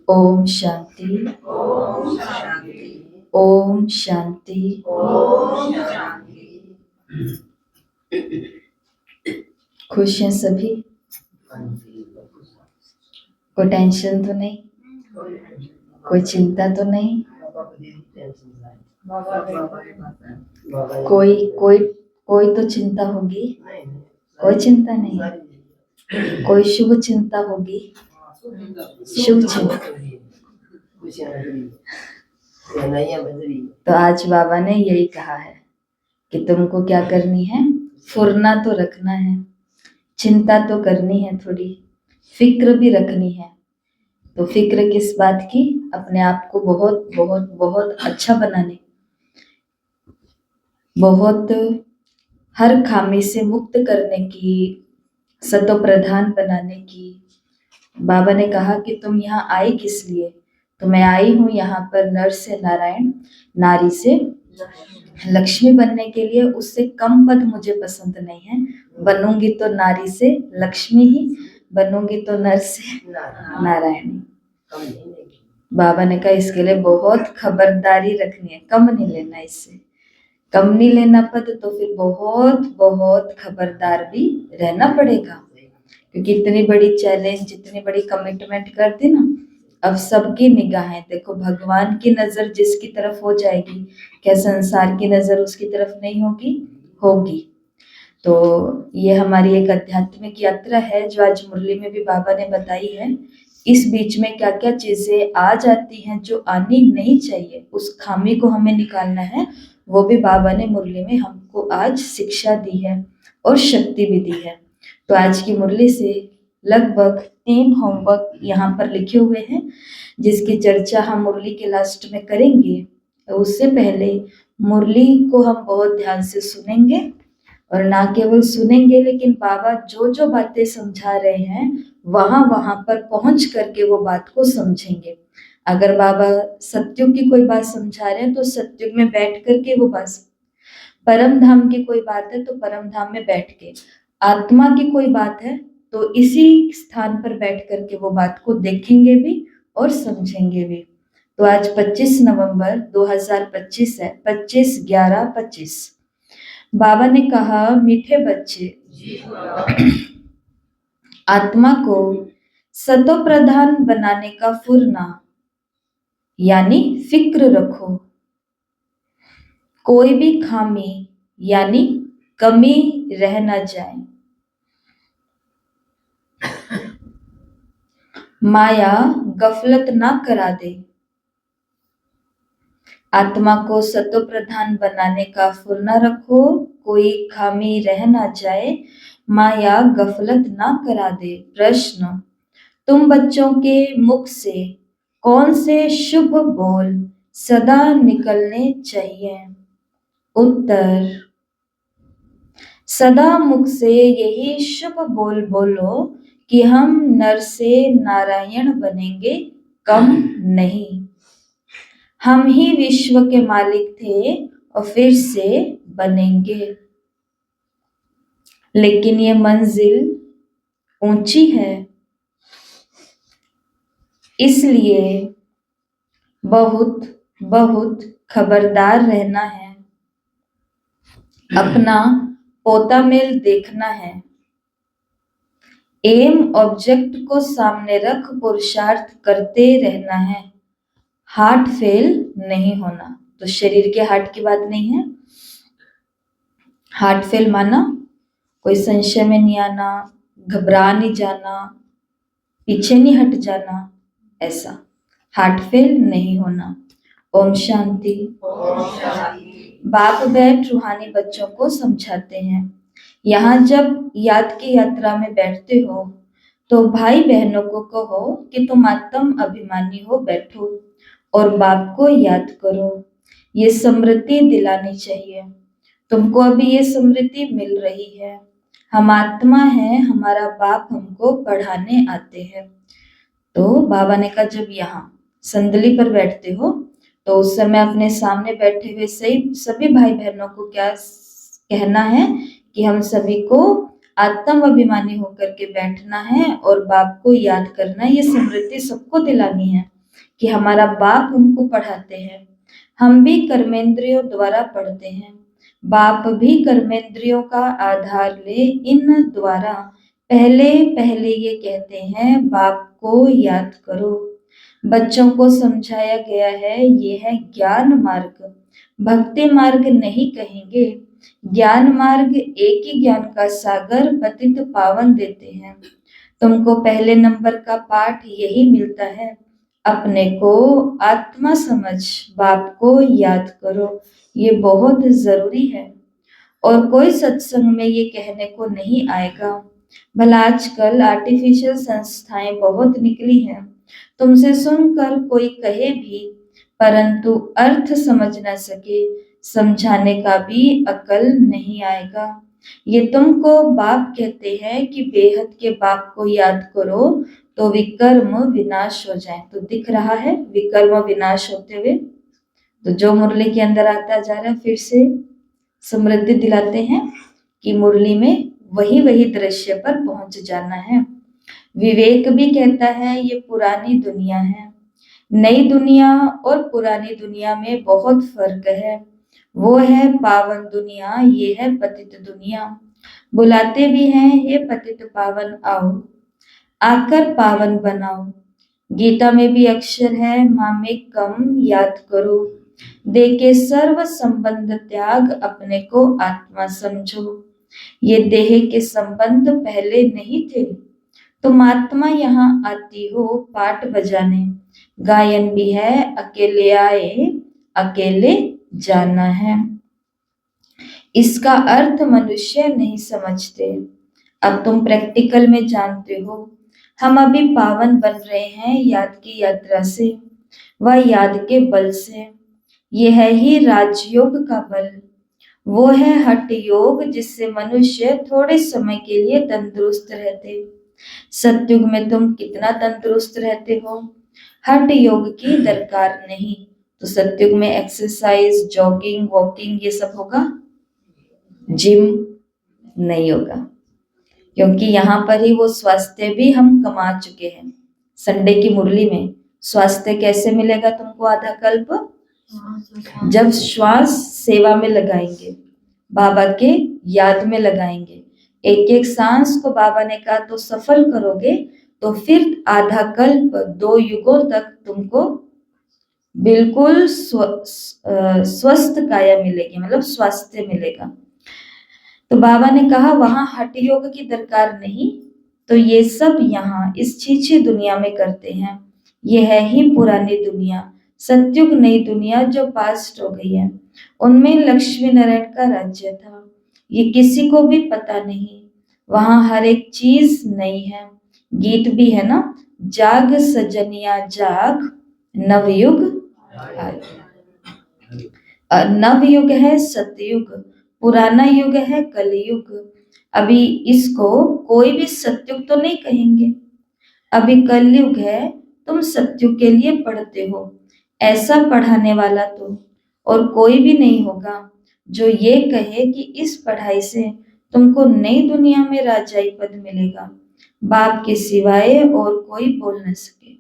ओम शांति, ओम शांति, ओम शांति। ओम शांति। खुश हैं सभी? कोई टेंशन तो नहीं, कोई चिंता तो नहीं, कोई कोई कोई तो चिंता होगी, कोई चिंता नहीं, कोई शुभ चिंता होगी, शुभ चिंता। तो आज बाबा ने यही कहा है कि तुमको क्या करनी है, फुरना तो रखना है, चिंता तो करनी है, थोड़ी फिक्र भी रखनी है। तो फिक्र किस बात की? अपने आप को बहुत बहुत बहुत अच्छा बनाने, बहुत हर खामी से मुक्त करने की, सतो प्रधान बनाने की। बाबा ने कहा कि तुम यहाँ आई किस लिए? तो मैं आई हूँ यहाँ पर नर से नारायण, नारी से लक्ष्मी बनने के लिए। उससे कम पद मुझे पसंद नहीं है। बनूंगी तो नारी से लक्ष्मी ही, बनूंगी तो नर से नारायणी। बाबा ने कहा इसके लिए बहुत खबरदारी रखनी है, कम नहीं लेना, इससे कम नहीं लेना पद, तो फिर बहुत बहुत खबरदार भी रहना पड़ेगा। क्योंकि इतनी बड़ी चैलेंज, इतनी बड़ी कमिटमेंट कर दी ना, अब सबकी निगाहें देखो, भगवान की नजर जिसकी तरफ हो जाएगी, क्या संसार की नजर उसकी तरफ नहीं होगी? होगी। तो ये हमारी एक आध्यात्मिक यात्रा है जो आज मुरली में भी बाबा ने बताई है। इस बीच में क्या क्या चीजें आ जाती हैं जो आनी नहीं चाहिए, उस खामी को हमें निकालना है, वो भी बाबा ने मुरली में हमको आज शिक्षा दी है और शक्ति भी दी है। तो आज की मुरली से लगभग 3 होमवर्क यहाँ पर लिखे हुए हैं, जिसकी चर्चा हम मुरली के लास्ट में करेंगे। तो उससे पहले मुरली को हम बहुत ध्यान से सुनेंगे, और ना केवल सुनेंगे लेकिन बाबा जो जो बातें समझा रहे हैं वहां वहां पर पहुंच करके वो बात को समझेंगे। अगर बाबा सत्युग की कोई बात समझा रहे हैं तो सत्युग में बैठ करके वो बात, परम धाम की कोई बात है तो परम धाम में बैठ के, आत्मा की कोई बात है तो इसी स्थान पर बैठ करके वो बात को देखेंगे भी और समझेंगे भी। तो आज 25 नवंबर 2025 है, 25/11/25। बाबा ने कहा, मीठे बच्चे, आत्मा को सतो प्रधान बनाने का फुरना यानी फिक्र रखो। कोई भी खामी यानी कमी रह न जाए। माया गफलत ना करा दे। आत्मा को सतो प्रधान बनाने का फुरना रखो, कोई खामी रह ना जाए, माया गफलत ना करा दे। प्रश्न, तुम बच्चों के मुख से कौन से शुभ बोल सदा निकलने चाहिए? उत्तर, सदा मुख से यही शुभ बोल बोलो कि हम नर से नारायण बनेंगे, कम नहीं। हम ही विश्व के मालिक थे और फिर से बनेंगे। लेकिन ये मंजिल ऊंची है, इसलिए बहुत बहुत खबरदार रहना है। अपना पोता मेल देखना है। एम ऑब्जेक्ट को सामने रख पुरुषार्थ करते रहना है। हार्ट फेल नहीं होना। तो शरीर के हार्ट की बात नहीं है, हार्ट फेल माना कोई संशय में नहीं आना, घबरा नहीं जाना, पीछे नहीं हट जाना, ऐसा हार्ट फेल नहीं होना। ओम शांति। बाप बैठ रूहानी बच्चों को समझाते हैं। यहाँ जब याद की यात्रा में बैठते हो तो भाई बहनों को कहो कि तुम आत्म अभिमानी हो बैठो और बाप को याद करो। ये स्मृति दिलानी चाहिए। तुमको अभी ये स्मृति मिल रही है। हम आत्मा हैं, हमारा बाप हमको पढ़ाने आते हैं। तो बाबा ने कहा जब यहाँ संदली पर बैठते हो तो उस समय अपने सामने बैठे हुए सभी भाई बहनों को क्या कहना है कि हम सभी को आत्म अभिमानी होकर के बैठना है और बाप को याद करना है। ये स्मृति सबको दिलानी है। कि हमारा बाप हमको पढ़ाते हैं, हम भी कर्मेंद्रियों द्वारा पढ़ते हैं, बाप भी कर्मेंद्रियों का आधार ले इन द्वारा पहले पहले ये कहते हैं बाप को याद करो। बच्चों को समझाया गया है ये है ज्ञान मार्ग, भक्ति मार्ग नहीं कहेंगे। ज्ञान मार्ग एक ही ज्ञान का सागर पतित पावन देते हैं। तुमको पहले नंबर का पाठ यही मिलता है, अपने को आत्मा समझ, बाप को याद करो, ये बहुत जरूरी है। और कोई सत्संग में ये कहने को नहीं आएगा। भला आजकल आर्टिफिशियल संस्थाएं बहुत निकली हैं, तुमसे सुनकर कोई कहे भी परंतु अर्थ समझ न सके, समझाने का भी अकल नहीं आएगा। ये तुमको बाप कहते हैं कि बेहद के बाप को याद करो तो विकर्म विनाश हो जाए। तो दिख रहा है विकर्म विनाश होते हुए। तो जो मुरली के अंदर आता जा रहा है फिर से समृद्धि दिलाते हैं कि मुरली में वही वही दृश्य पर पहुंच जाना है। विवेक भी कहता है ये पुरानी दुनिया है, नई दुनिया और पुरानी दुनिया में बहुत फर्क है। वो है पावन दुनिया, ये है पतित दुनिया। बुलाते भी हैं हे पतित पावन आओ, आकर पावन बनाओ। गीता में भी अक्षर है मामे कम याद करो, देके सर्व संबंध त्याग अपने को आत्मा समझो। ये देह के संबंध पहले नहीं थे, तुम आत्मा यहाँ आती हो पाठ बजाने, गायन भी है अकेले आए अकेले जाना है। इसका अर्थ मनुष्य नहीं समझते, अब तुम प्रैक्टिकल में जानते हो। हम अभी पावन बन रहे हैं याद की यात्रा से, वह याद के बल से। यह है ही राजयोग का बल, वो है हठ योग जिससे मनुष्य थोड़े समय के लिए तंदुरुस्त रहते। सतयुग में तुम कितना तंदुरुस्त रहते हो, हठ योग की दरकार नहीं। तो सतयुग में एक्सरसाइज, जॉगिंग, वॉकिंग ये सब होगा, जिम नहीं होगा, क्योंकि यहाँ पर ही वो स्वास्थ्य भी हम कमा चुके हैं। संडे की मुरली में स्वास्थ्य कैसे मिलेगा तुमको आधा कल्प, जब श्वास सेवा में लगाएंगे, बाबा के याद में लगाएंगे, एक एक सांस को बाबा ने कहा तो सफल करोगे, तो फिर आधा कल्प 2 युगों तक तुमको बिल्कुल स्वस्थ काया मिलेगी, मतलब स्वास्थ्य मिलेगा। तो बाबा ने कहा वहां हठ योग की दरकार नहीं, तो ये सब यहाँ इस छीछी दुनिया में करते हैं। ये है ही पुरानी दुनिया, सतयुग नई दुनिया जो पास्ट हो गई है, उनमें लक्ष्मी नारायण का राज्य था। ये किसी को भी पता नहीं, वहां हर एक चीज नई है। गीत भी है ना, जाग सजनिया जाग नवयुग आए। नवयुग है सतयुग, पुराना युग है कलयुग। अभी इसको कोई भी सतयुग तो नहीं कहेंगे, अभी कलयुग है। तुम सतयुग के लिए पढ़ते हो, ऐसा पढ़ाने वाला तो और कोई भी नहीं होगा जो ये कहे कि इस पढ़ाई से तुमको नई दुनिया में राजाई पद मिलेगा, बाप के सिवाय और कोई बोल न सके।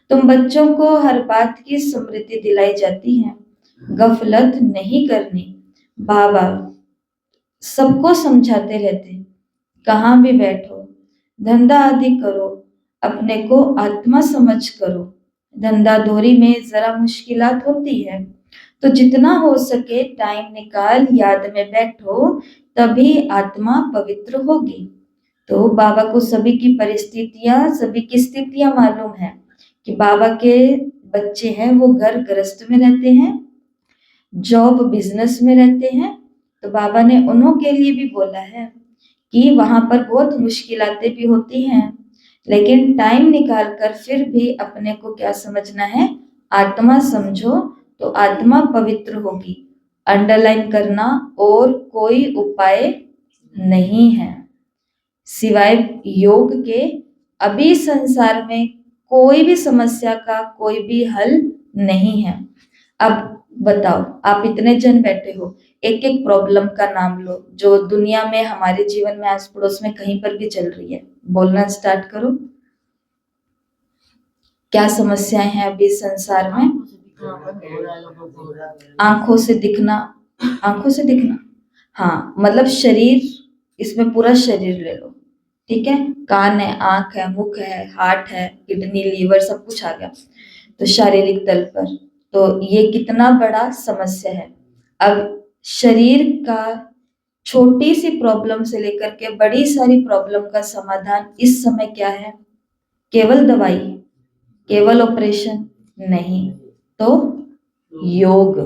तुम बच्चों को हर बात की स्मृति दिलाई जाती है, गफलत नहीं करनी। बाबा सबको समझाते रहते, कहाँ भी बैठो, धंधा आदि करो, अपने को आत्मा समझ करो। धंधा धोरी में जरा मुश्किलात होती है, तो जितना हो सके टाइम निकाल याद में बैठो, तभी आत्मा पवित्र होगी। तो बाबा को सभी की परिस्थितियां, सभी की स्थितियां मालूम है कि बाबा के बच्चे हैं वो घर गृहस्थ में रहते हैं, जॉब बिजनेस में रहते हैं। तो बाबा ने उन्हों के लिए भी बोला है कि वहां पर बहुत मुश्किलातें भी होती हैं, लेकिन टाइम निकाल कर फिर भी अपने को क्या समझना है, आत्मा समझो, तो आत्मा पवित्र होगी। अंडरलाइन करना, और कोई उपाय नहीं है सिवाय योग के। अभी संसार में कोई भी समस्या का कोई भी हल नहीं है। अब बताओ, आप इतने जन बैठे हो, एक एक प्रॉब्लम का नाम लो जो दुनिया में, हमारे जीवन में, आस पड़ोस में कहीं पर भी चल रही है, बोलना स्टार्ट करो। क्या समस्याएं हैं अभी संसार में? आंखों से दिखना, आंखों से दिखना, हाँ मतलब शरीर, इसमें पूरा शरीर ले लो, ठीक है, कान है, आंख है, मुख है, हार्ट है, किडनी, लीवर, सब कुछ आ गया तो शारीरिक तल पर। तो ये कितना बड़ा समस्या है। अब शरीर का छोटी सी प्रॉब्लम से लेकर के बड़ी सारी प्रॉब्लम का समाधान इस समय क्या है? केवल दवाई, केवल ऑपरेशन नहीं, तो योग।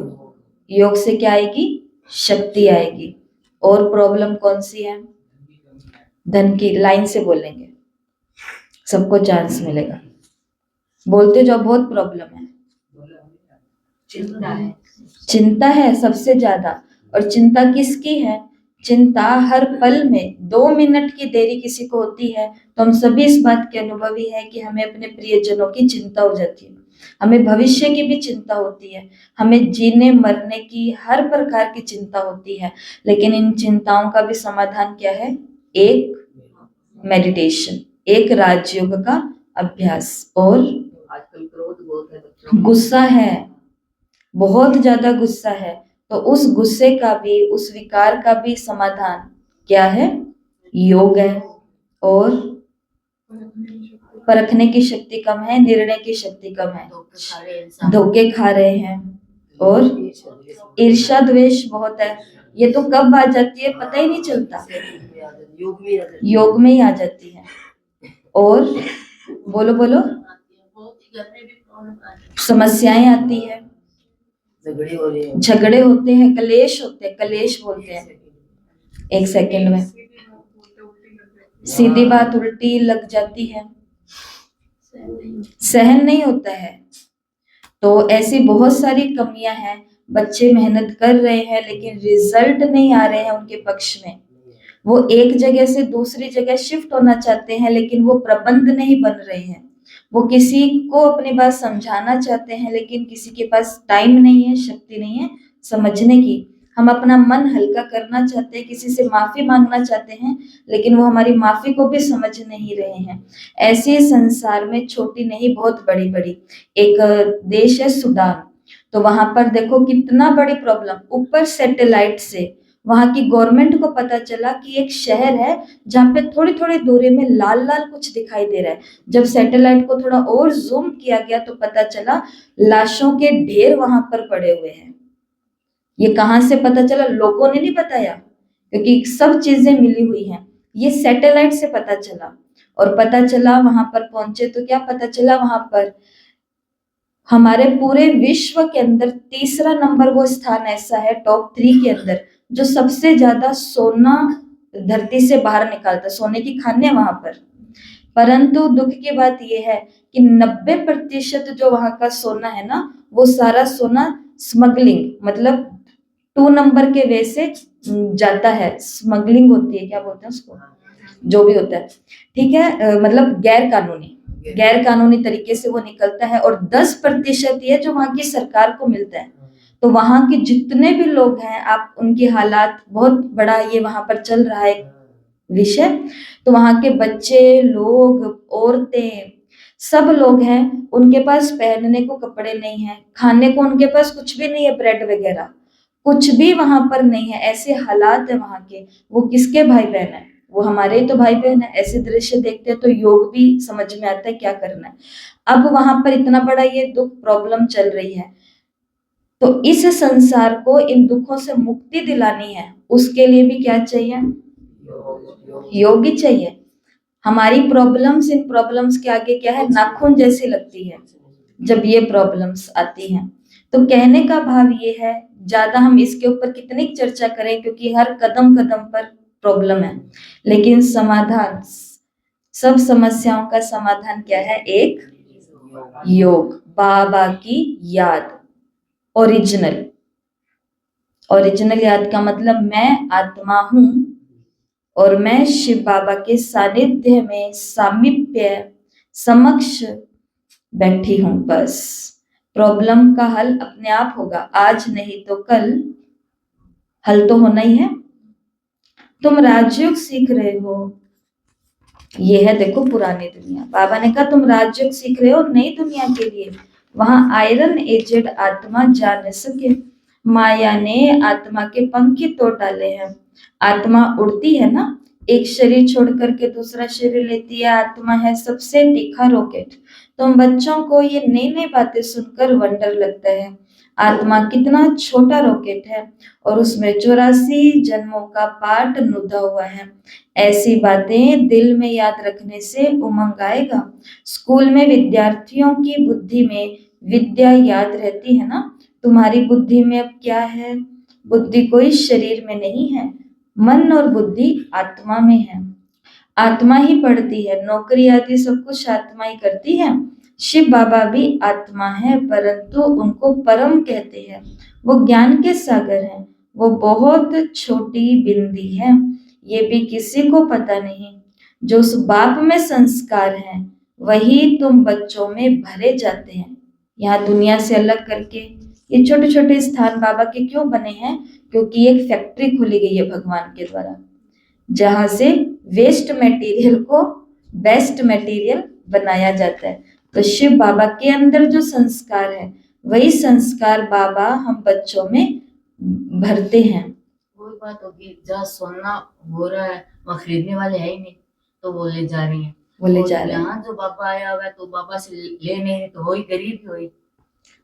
योग से क्या आएगी? शक्ति आएगी। और प्रॉब्लम कौन सी है? धन की। लाइन से बोलेंगे, सबको चांस मिलेगा। बोलते जाओ, बहुत प्रॉब्लम है। चिंता है। चिंता है सबसे ज्यादा। और चिंता किसकी है? चिंता हर पल में 2 मिनट की देरी किसी को होती है तो हम सभी इस बात के अनुभवी है कि हमें अपने प्रियजनों की चिंता हो जाती है, हमें भविष्य की भी चिंता होती है, हमें जीने मरने की हर प्रकार की चिंता होती है। लेकिन इन चिंताओं का भी समाधान क्या है? एक मेडिटेशन, एक राजयोग का अभ्यास। और आजकल क्रोध बहुत है बच्चों में। गुस्सा है, बहुत ज्यादा गुस्सा है, तो उस गुस्से का भी, उस विकार का भी समाधान क्या है? योग है। और परखने की शक्ति कम है, निर्णय की शक्ति कम है, धोखे खा रहे हैं, और ईर्ष्या द्वेष बहुत है। ये तो कब आ जाती है पता ही नहीं चलता, योग में ही आ जाती है। और बोलो बोलो, समस्याएं आती है, झगड़े होते हैं, कलेश होते हैं, कलेश बोलते हैं। एक सेकंड में सीधी बात उल्टी लग जाती है, सहन नहीं होता है। तो ऐसी बहुत सारी कमियां हैं। बच्चे मेहनत कर रहे हैं लेकिन रिजल्ट नहीं आ रहे हैं उनके पक्ष में। वो एक जगह से दूसरी जगह शिफ्ट होना चाहते हैं लेकिन वो प्रबंध नहीं बन रहे हैं। वो किसी को अपनी बात समझाना चाहते हैं लेकिन किसी के पास टाइम नहीं है, शक्ति नहीं है समझने की। हम अपना मन हल्का करना चाहते हैं, किसी से माफी मांगना चाहते हैं लेकिन वो हमारी माफी को भी समझ नहीं रहे हैं। ऐसे संसार में छोटी नहीं बहुत बड़ी बड़ी एक देश है सूडान, तो वहां पर देखो कितना बड़ी प्रॉब्लम। ऊपर सैटेलाइट से वहां की गवर्नमेंट को पता चला कि एक शहर है जहाँ पे थोड़ी थोड़ी दूरी में लाल लाल कुछ दिखाई दे रहा है। जब सैटेलाइट को थोड़ा और जूम किया गया तो पता चला लाशों के ढेर वहां पर पड़े हुए हैं। ये कहाँ से पता चला? लोगों ने नहीं बताया, क्योंकि सब चीजें मिली हुई हैं। ये सैटेलाइट से पता चला। और पता चला, वहां पर पहुंचे तो क्या पता चला? वहां पर हमारे पूरे विश्व के अंदर तीसरा नंबर वो स्थान ऐसा है टॉप 3 के अंदर जो सबसे ज्यादा सोना धरती से बाहर निकालता, सोने की खानें वहां पर। परंतु दुख की बात यह है कि 90% जो वहां का सोना है ना, वो सारा सोना स्मगलिंग, मतलब 2 नंबर के वे से जाता है। स्मगलिंग होती है, क्या बोलते हैं उसको, जो भी होता है, ठीक है, मतलब गैर कानूनी तरीके से वो निकलता है। और 10% ये जो वहां की सरकार को मिलता है। तो वहां के जितने भी लोग हैं, आप उनकी हालात, बहुत बड़ा ये वहां पर चल रहा है विषय। तो वहां के बच्चे लोग, औरतें, सब लोग हैं, उनके पास पहनने को कपड़े नहीं है, खाने को उनके पास कुछ भी नहीं है, ब्रेड वगैरह कुछ भी वहां पर नहीं है। ऐसे हालात है वहां के। वो किसके भाई बहन है? वो हमारे ही तो भाई बहन है। ऐसे दृश्य देखते हैं तो योग भी समझ में आता है क्या करना है। अब वहां पर इतना बड़ा ये दुख प्रॉब्लम चल रही है, तो इस संसार को इन दुखों से मुक्ति दिलानी है, उसके लिए भी क्या चाहिए? योग ही चाहिए। हमारी प्रॉब्लम्स इन प्रॉब्लम्स के आगे क्या है? नाखून जैसी लगती है जब ये प्रॉब्लम्स आती हैं। तो कहने का भाव ये है, ज्यादा हम इसके ऊपर कितनी चर्चा करें, क्योंकि हर कदम कदम पर प्रॉब्लम है। लेकिन समाधान, सब समस्याओं का समाधान क्या है? एक योग, बाबा की याद। ओरिजिनल, ओरिजिनल याद का मतलब मैं आत्मा हूं और मैं शिव बाबा के सानिध्य में सामीप्य समक्ष बैठी हूं। बस प्रॉब्लम का हल अपने आप होगा, आज नहीं तो कल हल तो होना ही है। तुम राजयोग सीख रहे हो, ये है देखो पुरानी दुनिया। बाबा ने कहा तुम राजयोग सीख रहे हो नई दुनिया के लिए, वहां आयरन एजेड आत्मा जा न सके। माया ने आत्मा के पंख ही तोड़ डाले हैं। आत्मा उड़ती है ना, एक शरीर छोड़ करके दूसरा शरीर लेती है। आत्मा है सबसे तीखा रॉकेट। तुम बच्चों को ये नई नई बातें सुनकर वंडर लगता है। आत्मा कितना छोटा रॉकेट है और उसमें 84 जन्मों का पाठ नुदा हुआ है। ऐसी बातें दिल में याद रखने से उमंग आएगा। स्कूल में विद्यार्थियों की बुद्धि में विद्या याद रहती है ना। तुम्हारी बुद्धि में अब क्या है? बुद्धि कोई शरीर में नहीं है, मन और बुद्धि आत्मा में है। आत्मा ही पढ़ती है, नौकरी आदि सब कुछ आत्मा ही करती है। शिव बाबा भी आत्मा है, परंतु उनको परम कहते हैं। वो ज्ञान के सागर हैं। वो बहुत छोटी बिंदी है, ये भी किसी को पता नहीं। जो उस बाप में संस्कार हैं वही तुम बच्चों में भरे जाते हैं। यहाँ दुनिया से अलग करके ये छोटे छोटे स्थान बाबा के क्यों बने हैं? क्योंकि एक फैक्ट्री खोली गई है भगवान के द्वारा, जहां से वेस्ट मटेरियल को बेस्ट मटेरियल बनाया जाता है। तो शिव बाबा के अंदर जो संस्कार है वही संस्कार बाबा हम बच्चों में भरते हैं। वही बात होगी, जहाँ सोना हो रहा है वहाँ खरीदने वाले है ही नहीं, तो वो ले जा रही है। वो ले और जा रहे हैं। यहाँ जो बाबा आया हुआ है तो बाबा से ले नहीं है, तो वही गरीब ही हुई।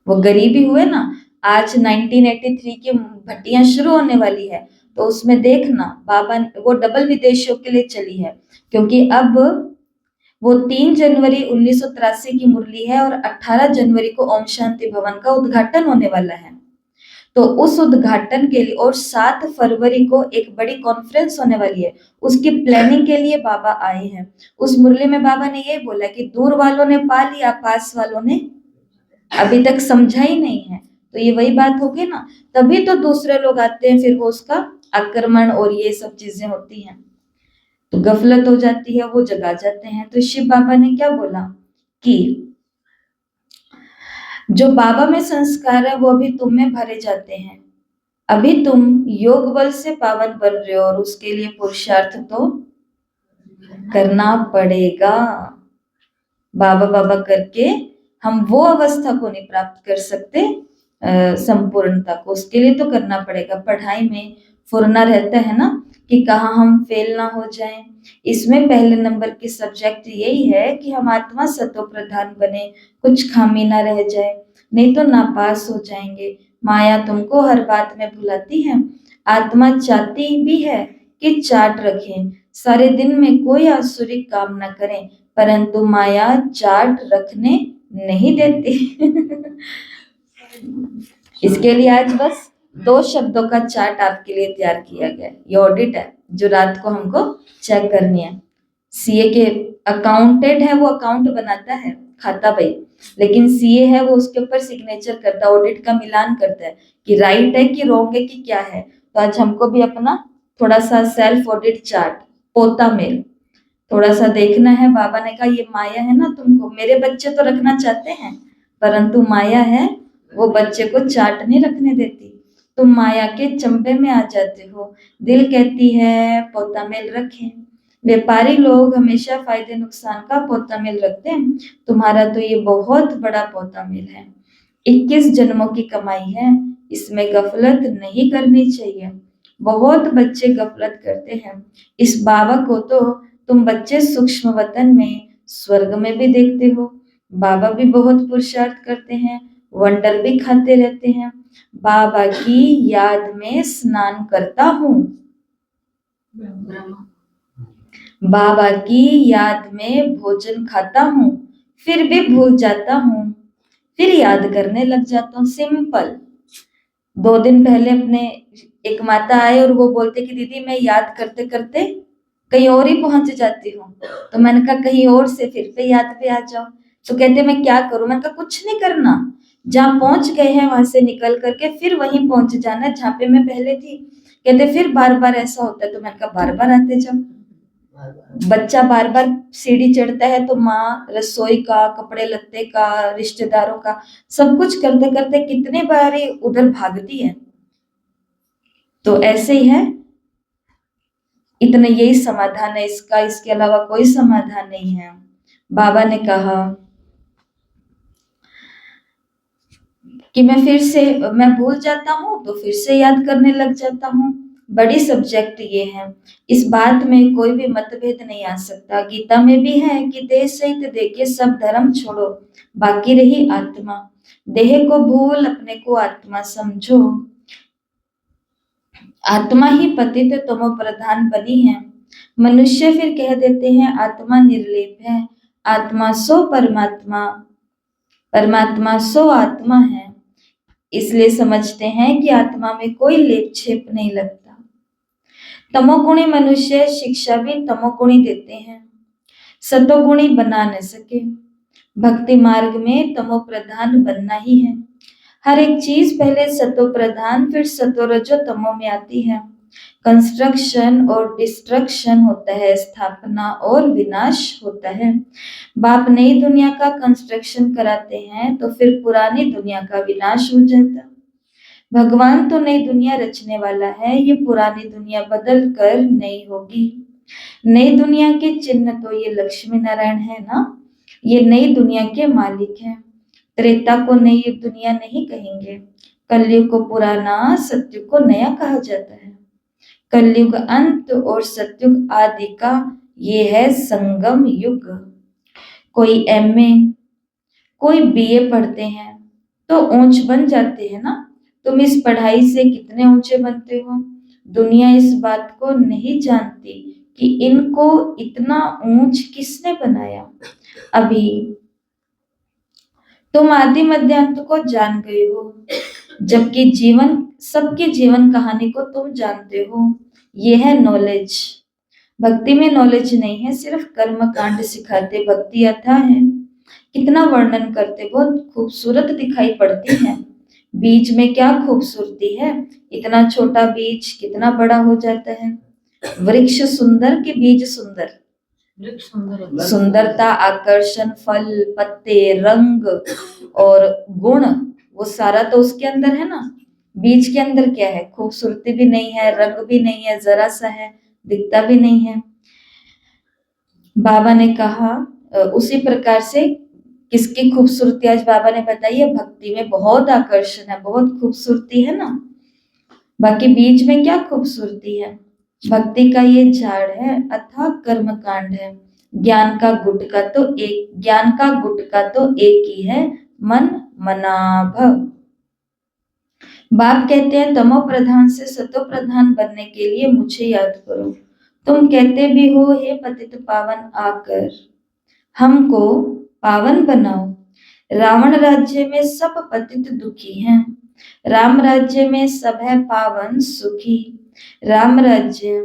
वो गरीबी हुए ना। आज 1983 की भट्टियां शुरू होने वाली है, तो उसमें देखना बाबा वो डबल विदेशियों के लिए चली है। क्योंकि अब वो 3 जनवरी 1983 की मुरली है और 18 जनवरी को ओम शांति भवन का उद्घाटन होने वाला है। तो उस उद्घाटन के लिए और 7 फरवरी को एक बड़ी कॉन्फ्रेंस होने वाली है, उसकी प्लानिंग के लिए बाबा आए हैं। उस मुरली में बाबा ने ये बोला कि दूर वालों ने पा लिया, पास वालों ने अभी तक समझा ही नहीं है। तो ये वही बात होगी ना, तभी तो दूसरे लोग आते हैं, फिर वो उसका आक्रमण और ये सब चीजें होती हैं, तो गफलत हो जाती है, वो जगा जाते हैं। तो शिव बाबा ने क्या बोला कि जो बाबा में संस्कार है वो अभी तुम में भरे जाते हैं। अभी तुम योग बल से पावन बन रहे हो और उसके लिए पुरुषार्थ तो करना पड़ेगा। बाबा बाबा करके हम वो अवस्था को नहीं प्राप्त कर सकते, संपूर्णता को, उसके लिए तो करना पड़ेगा। पढ़ाई में फुरना रहता है ना कि कहाँ हम फेल ना हो जाएं। इसमें पहले नंबर की सब्जेक्ट यही है कि हम आत्मा सतो प्रधान बने, कुछ खामी ना रह जाए, नहीं तो नापास हो जाएंगे। माया तुमको हर बात में भुलाती है। आत्मा चाहती भी है कि चाट रखें, सारे दिन में कोई आसुरी काम ना करें, परंतु माया चाट रखने नहीं देती। इसके लिए आज बस 2 शब्दों का चार्ट आपके लिए तैयार किया गया है। ये ऑडिट है जो रात को हमको चेक करनी है। सीए के अकाउंटेंट है, वो अकाउंट बनाता है, खाता भाई, लेकिन सीए है वो उसके ऊपर सिग्नेचर करता है, ऑडिट का मिलान करता है कि राइट है कि रॉन्ग है कि क्या है। तो आज हमको भी अपना थोड़ा सा सेल्फ ऑडिट चार्ट, पोता मेल थोड़ा सा देखना है। बाबा ने कहा ये माया है ना, तुमको मेरे बच्चे तो रखना चाहते हैं, परंतु माया है वो बच्चे को चाट नहीं रखने देती। तुम माया के चंबे में आ जाते हो। दिल कहती है पोता मेल रखें। व्यापारी लोग हमेशा फायदे नुकसान का पोता मेल रखते हैं, तुम्हारा तो ये बहुत बड़ा पोता मेल है। 21 जन्मों की कमाई है, इसमें गफलत नहीं करनी चाहिए। बहुत बच्चे गफलत करते हैं। इस बाबा को तो तुम बच्चे सूक्ष्म वतन में, स्वर्ग में भी देखते हो। बाबा भी बहुत पुरुषार्थ करते हैं, वंडर भी खाते रहते हैं। बाबा की याद में स्नान करता हूँ, बाबा की याद में भोजन खाता हूँ, फिर भी भूल जाता हूँ, फिर याद करने लग जाता हूँ। सिंपल। 2 दिन पहले अपने एक माता आए और वो बोलते कि दीदी मैं याद करते करते कहीं और ही पहुंच जाती हूँ। तो मैंने कहा कहीं और से फिर पे याद पे आ जाओ। तो कहते मैं क्या करूं? मैंने कहा कुछ नहीं करना, जहां पहुंच गए हैं वहां से निकल करके फिर वहीं पहुंच जाना जहां पे मैं पहले थी। कहते फिर बार बार ऐसा होता है। तो मैंने कहा बार बार आते जाओ। बच्चा बार बार सीढ़ी चढ़ता है तो माँ रसोई का, कपड़े लत्ते का, रिश्तेदारों का, सब कुछ करते करते कितने बार ही उधर भागती है। तो ऐसे ही है, इतना यही समाधान है इसका, इसके अलावा कोई समाधान नहीं है। बाबा ने कहा कि मैं भूल जाता हूँ तो फिर से याद करने लग जाता हूँ। बड़ी सब्जेक्ट ये है, इस बात में कोई भी मतभेद नहीं आ सकता। गीता में भी है कि देह सहित देह के सब धर्म छोड़ो, बाकी रही आत्मा। देह को भूल अपने को आत्मा समझो। आत्मा ही पतित तमो प्रधान बनी है। मनुष्य फिर कह देते हैं आत्मा निर्लेप है, आत्मा सो परमात्मा, परमात्मा सो आत्मा है। इसलिए समझते हैं कि आत्मा में कोई लेप छेप नहीं लगता। तमोगुणी मनुष्य शिक्षा भी तमोगुणी देते हैं, सतोगुणी बना न सके। भक्ति मार्ग में तमो प्रधान बनना ही है। हर एक चीज पहले सतो प्रधान फिर सतो रजो तमो में आती है। कंस्ट्रक्शन और डिस्ट्रक्शन होता है, स्थापना और विनाश होता है। बाप नई दुनिया का कंस्ट्रक्शन कराते हैं तो फिर पुरानी दुनिया का विनाश हो जाता। भगवान तो नई दुनिया रचने वाला है, ये पुरानी दुनिया बदल कर नई होगी। नई दुनिया के चिन्ह तो ये लक्ष्मी नारायण है ना, ये नई दुनिया के मालिक हैं। त्रेता को नई दुनिया नहीं कहेंगे, कलयुग को पुराना, सतयुग को नया कहा जाता है। कलयुग अंत और सतयुग आदि का ये है संगम युग। कोई एमए, कोई बीए पढ़ते हैं तो ऊंच बन जाते हैं ना। तुम इस पढ़ाई से कितने ऊंचे बनते हो? दुनिया इस बात को नहीं जानती कि इनको इतना ऊंच किसने बनाया। अभी तुम आदि मध्य अंत को जान गए हो, जबकि सबके जीवन कहानी को तुम जानते हो। ये है नॉलेज। भक्ति में नॉलेज नहीं है, सिर्फ कर्म कांड सिखाते। भक्ति अथाह है, कितना वर्णन करते, बहुत खूबसूरत दिखाई पड़ती है। बीज में क्या खूबसूरती है, इतना छोटा बीज कितना बड़ा हो जाता है। वृक्ष सुंदर के बीज सुंदर, वृक्ष सुंदर होता है। सुंदरता, आकर्षण, फल, पत्ते, रंग और गुण, वो सारा तो उसके अंदर है ना। बीज के अंदर क्या है? खूबसूरती भी नहीं है, रंग भी नहीं है, जरा सा है, दिखता भी नहीं है। बाबा ने कहा उसी प्रकार से किसकी खूबसूरती आज बाबा ने बताई है? भक्ति में बहुत आकर्षण है, बहुत खूबसूरती है ना। बाकी बीज में क्या खूबसूरती है? भक्ति का ये झाड़ है, अथाह कर्म कांड है। ज्ञान का गुटका तो एक ही है, मन मनाभव। बाप कहते हैं तमो प्रधान से सतो प्रधान बनने के लिए मुझे याद करो। तुम कहते भी हो हे पतित पावन आकर हमको पावन बनाओ। रावण राज्य में सब पतित दुखी हैं, राम राज्य में सब है पावन सुखी। राम राज्य,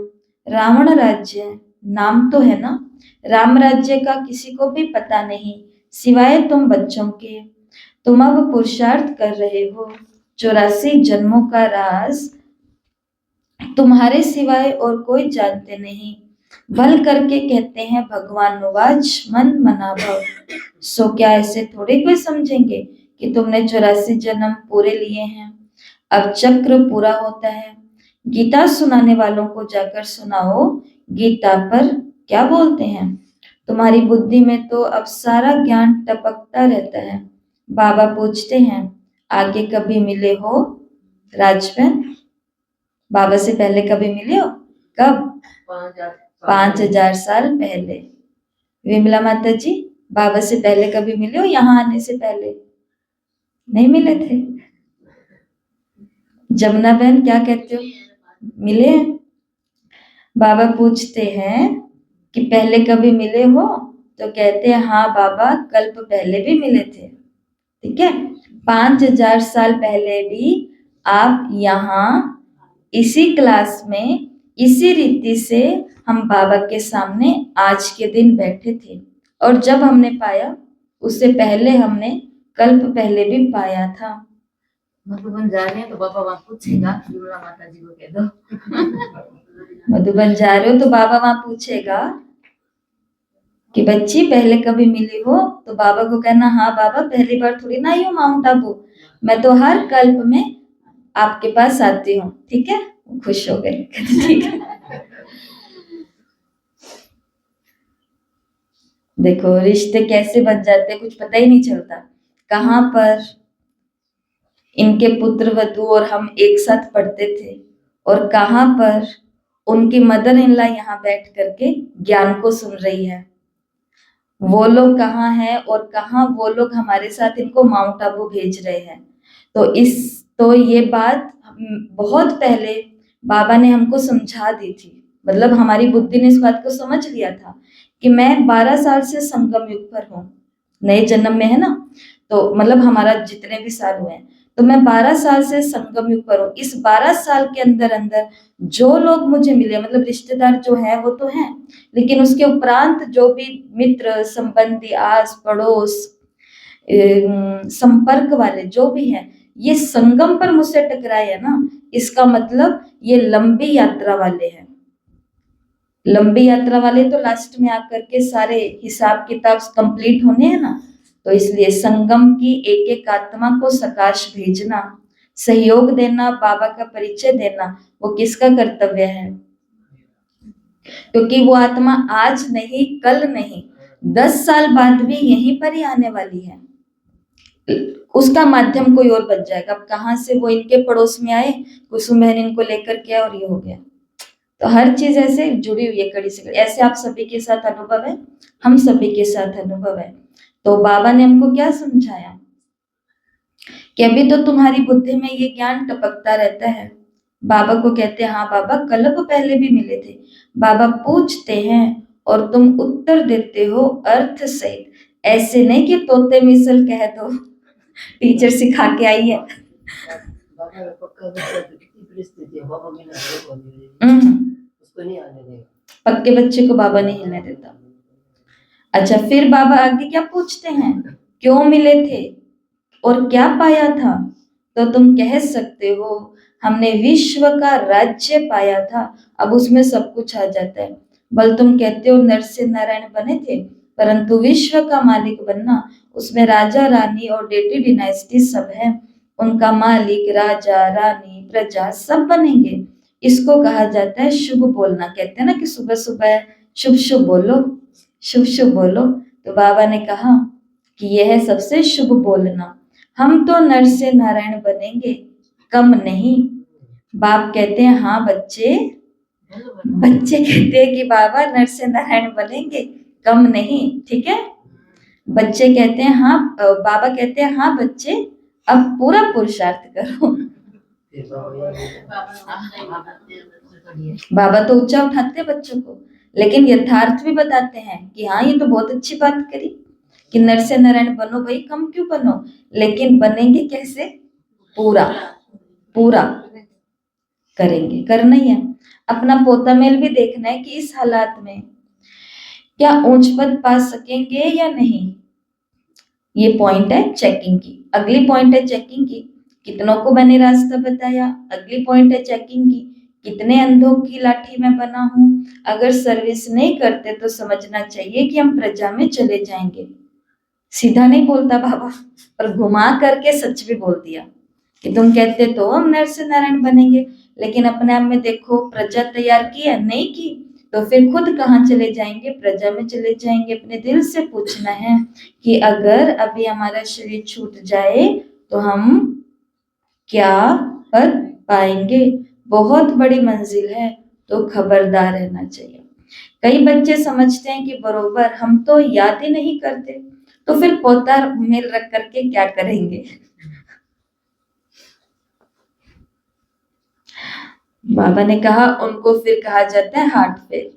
रावण राज्य नाम तो है ना। राम राज्य का किसी को भी पता नहीं सिवाय तुम बच्चों के। तुम अब पुरुषार्थ कर रहे हो, 84 जन्मों का राज तुम्हारे सिवाय और कोई जानते नहीं। भल करके कहते हैं भगवान वाच मन मना भव। सो क्या ऐसे थोड़े कोई समझेंगे कि तुमने 84 जन्म पूरे लिए हैं, अब चक्र पूरा होता है। गीता सुनाने वालों को जाकर सुनाओ गीता पर क्या बोलते हैं। तुम्हारी बुद्धि में तो अब सारा ज्ञान टपकता रहता है। बाबा पूछते हैं आगे कभी मिले हो राजबहन? बाबा से पहले कभी मिले हो? कब? 5000 साल पहले। विमला माता जी, बाबा से पहले कभी मिले हो? यहाँ आने से पहले नहीं मिले थे? जमुना बहन क्या कहते हो, मिले हैं? बाबा पूछते हैं कि पहले कभी मिले हो? तो कहते हैं हाँ बाबा, कल्प पहले भी मिले थे। ठीक है, 5000 साल पहले भी आप यहाँ इसी क्लास में इसी रीति से हम बाबा के सामने आज के दिन बैठे थे। और जब हमने पाया उससे पहले हमने कल्प पहले भी पाया था। मधुबन जा रहे हैं तो बाबा वहां पूछेगा, विमला माता जी को कह दो। मधुबन जा रहे हो तो बाबा वहां पूछेगा कि बच्ची पहले कभी मिली हो? तो बाबा को कहना हाँ बाबा, पहली बार थोड़ी ना आई हूँ माउंट आबू, मैं तो हर कल्प में आपके पास आती हूँ। ठीक है, खुश हो गए। ठीक है, देखो रिश्ते कैसे बन जाते हैं कुछ पता ही नहीं चलता। कहाँ पर इनके पुत्र वधू और हम एक साथ पढ़ते थे, और कहाँ पर उनकी मदर इन लॉ यहाँ बैठ करके ज्ञान को सुन रही है। वो लोग कहाँ हैं और कहाँ वो लोग हमारे साथ इनको माउंट आबू भेज रहे हैं। तो ये बात बहुत पहले बाबा ने हमको समझा दी थी। मतलब हमारी बुद्धि ने इस बात को समझ लिया था कि मैं 12 साल से संगम युग पर हूँ, नए जन्म में है ना, तो मतलब हमारा जितने भी साल हुए हैं, तो मैं 12 साल से संगम युग पर हूँ। इस 12 साल के अंदर अंदर जो लोग मुझे मिले, मतलब रिश्तेदार जो है वो तो हैं, लेकिन उसके उपरांत जो भी मित्र संबंधी आस पड़ोस संपर्क वाले जो भी हैं, ये संगम पर मुझसे टकराए है ना, इसका मतलब ये लंबी यात्रा वाले हैं। लंबी यात्रा वाले तो लास्ट में आकर के सारे हिसाब किताब कंप्लीट होने हैं ना, तो इसलिए संगम की एक एक आत्मा को सकाश भेजना, सहयोग देना, बाबा का परिचय देना, वो किसका कर्तव्य है? क्योंकि वो आत्मा आज नहीं कल नहीं 10 साल बाद भी यहीं पर ही आने वाली है। उसका माध्यम कोई और बन जाएगा। अब कहाँ से वो इनके पड़ोस में आए, कुसुम बहन इनको लेकर के और ये हो गया। तो हर चीज ऐसे जुड़ी हुई है कड़ी से कड़ी। ऐसे आप सभी के साथ अनुभव है, हम सभी के साथ अनुभव है। तो बाबा ने हमको क्या समझाया कि अभी तो तुम्हारी बुद्धि में ये ज्ञान टपकता रहता है। बाबा को कहते हैं, हाँ बाबा कल्प पहले भी मिले थे। बाबा पूछते हैं और तुम उत्तर देते हो अर्थ सहित, ऐसे नहीं कि तोते मिसल कह दो। टीचर सिखा के आई है। बाबा ने पक्का बच्चा तो कितनी परिस्थिति है, बाबा बिना देखो उसको नहीं आने देगा। पक्के बच्चे को बाबा नहीं हिलने देता। अच्छा फिर बाबा आगे क्या पूछते हैं, क्यों मिले थे और क्या पाया था? तो तुम कह सकते हो हमने विश्व का राज्य पाया था। अब उसमें सब कुछ आ जाता है। बल तुम कहते हो नर से नारायण बने थे, परंतु विश्व का मालिक बनना, उसमें राजा रानी और डेटी डिनाइस्टी सब है। उनका मालिक राजा रानी प्रजा सब बनेंगे। इसको कहा जाता है शुभ बोलना। कहते हैं ना कि सुबह सुबह शुभ शुभ बोलो, शुभ शुभ बोलो। तो बाबा ने कहा कि यह है सबसे शुभ बोलना। हम तो नर से नारायण बनेंगे, कम नहीं। बाप कहते हैं हाँ बच्चे, बच्चे कहते हैं कि बाबा नर से नारायण बनेंगे, कम नहीं। ठीक है, बच्चे कहते हैं हाँ, बाबा कहते हैं हाँ बच्चे, अब पूरा पुरुषार्थ करो। बाबा तो ऊंचा उठाते हैं बच्चों को, लेकिन यथार्थ भी बताते हैं कि हाँ ये तो बहुत अच्छी बात करी कि नर से नारायण बनो भाई, कम क्यों बनो, लेकिन बनेंगे कैसे? पूरा पूरा करेंगे, करना ही है। अपना पोता मेल भी देखना है कि इस हालात में क्या ऊंच पद पा सकेंगे या नहीं। ये पॉइंट है चेकिंग की। अगली पॉइंट है चेकिंग की, कितनों को मैंने रास्ता बताया। अगली पॉइंट है चेकिंग की, कितने अंधों की लाठी में बना हूं। अगर सर्विस नहीं करते तो समझना चाहिए कि हम प्रजा में चले जाएंगे। सीधा नहीं बोलता बाबा, पर घुमा करके सच भी बोल दिया कि तुम कहते तो हम नर से नारायण बनेंगे, लेकिन अपने आप में देखो प्रजा तैयार की है नहीं की, तो फिर खुद कहाँ चले जाएंगे? प्रजा में चले जाएंगे। अपने दिल से पूछना है कि अगर अभी हमारा शरीर छूट जाए तो हम क्या पद पाएंगे? बहुत बड़ी मंजिल है, तो खबरदार रहना चाहिए। कई बच्चे समझते हैं कि बरोबर हम तो याद ही नहीं करते, तो फिर पोता मेल रख करके क्या करेंगे? बाबा ने कहा उनको फिर कहा जाता है हार्ट फेल।